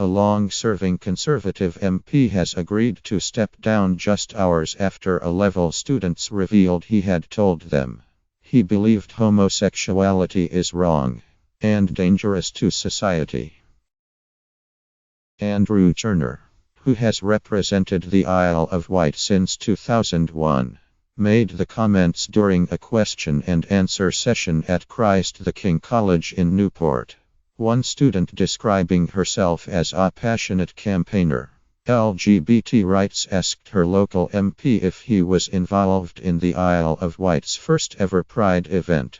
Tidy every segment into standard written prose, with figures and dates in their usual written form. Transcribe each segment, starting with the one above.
A long-serving Conservative MP has agreed to step down just hours after A-level students revealed he had told them he believed homosexuality is wrong and dangerous to society. Andrew Turner, who has represented the Isle of Wight since 2001, made the comments during a question and answer session at Christ the King College in Newport. One student describing herself as a passionate campaigner, LGBT rights, asked her local MP if he was involved in the Isle of Wight's first ever Pride event.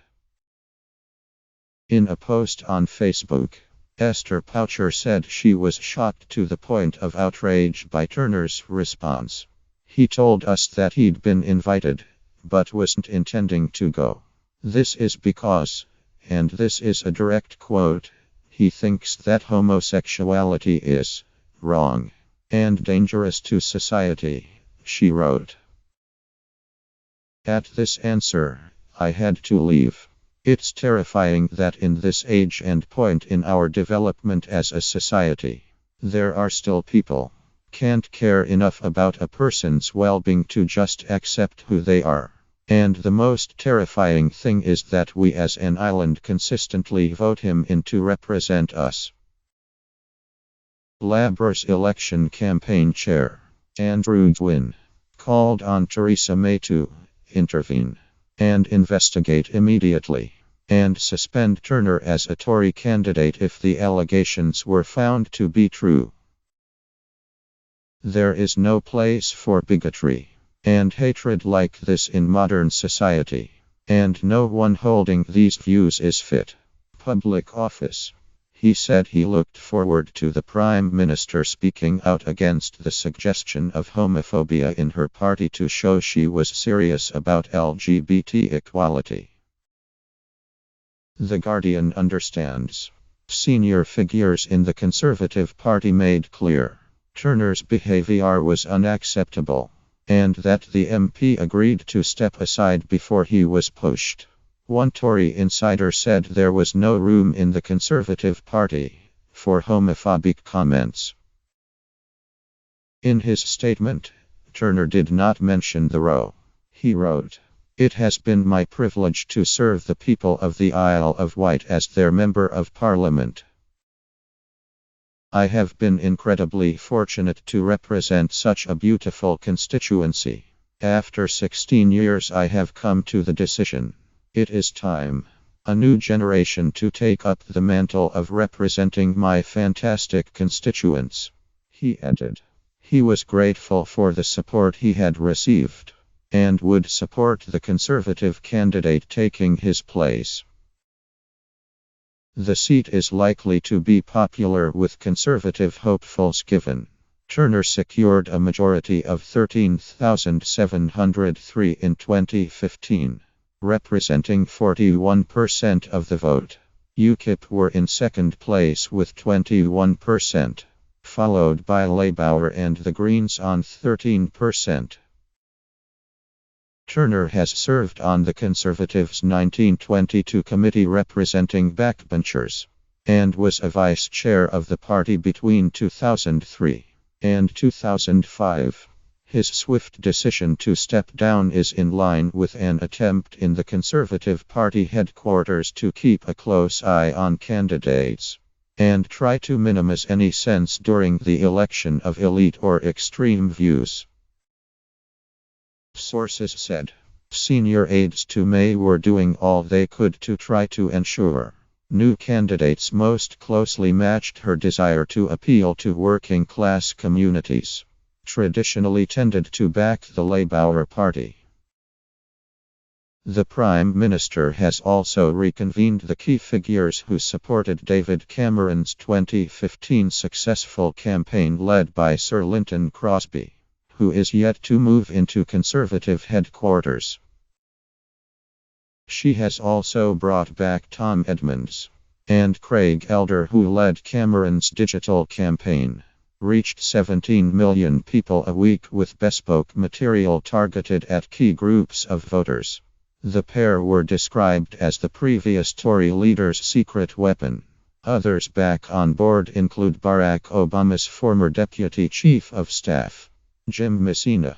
In a post on Facebook, Esther Poucher said she was shocked to the point of outrage by Turner's response. He told us that he'd been invited, but wasn't intending to go. This is because, and this is a direct quote, he thinks that homosexuality is wrong and dangerous to society, she wrote. At this answer, I had to leave. It's terrifying that in this age and point in our development as a society, there are still people can't care enough about a person's well-being to just accept who they are. And the most terrifying thing is that we as an island consistently vote him in to represent us. Labour's election campaign chair, Andrew Gwynn, called on Theresa May to intervene and investigate immediately and suspend Turner as a Tory candidate if the allegations were found to be true. There is no place for bigotry and hatred like this in modern society, and no one holding these views is fit public office. He said he looked forward to the Prime Minister speaking out against the suggestion of homophobia in her party to show she was serious about LGBT equality. The Guardian understands. Senior figures in the Conservative Party made clear Turner's behavior was unacceptable, and that the MP agreed to step aside before he was pushed. One Tory insider said there was no room in the Conservative Party for homophobic comments. In his statement, Turner did not mention the row. He wrote, "It has been my privilege to serve the people of the Isle of Wight as their Member of Parliament. I have been incredibly fortunate to represent such a beautiful constituency. After 16 years I have come to the decision. It is time. A new generation to take up the mantle of representing my fantastic constituents." He added. He was grateful for the support he had received, and would support the Conservative candidate taking his place. The seat is likely to be popular with Conservative hopefuls given Turner secured a majority of 13,703 in 2015, representing 41% of the vote. UKIP were in second place with 21%, followed by Labour and the Greens on 13%. Turner has served on the Conservatives' 1922 committee representing backbenchers, and was a vice chair of the party between 2003 and 2005. His swift decision to step down is in line with an attempt in the Conservative Party headquarters to keep a close eye on candidates and try to minimize any sense during the election of elite or extreme views. Sources said senior aides to May were doing all they could to try to ensure new candidates most closely matched her desire to appeal to working class communities, traditionally tended to back the Labour Party. The Prime Minister has also reconvened the key figures who supported David Cameron's 2015 successful campaign led by Sir Lynton Crosby, who is yet to move into Conservative headquarters. She has also brought back Tom Edmonds and Craig Elder, who led Cameron's digital campaign, reached 17 million people a week with bespoke material targeted at key groups of voters. The pair were described as the previous Tory leader's secret weapon, Others back on board include Barack Obama's former deputy chief of staff, Jim Messina.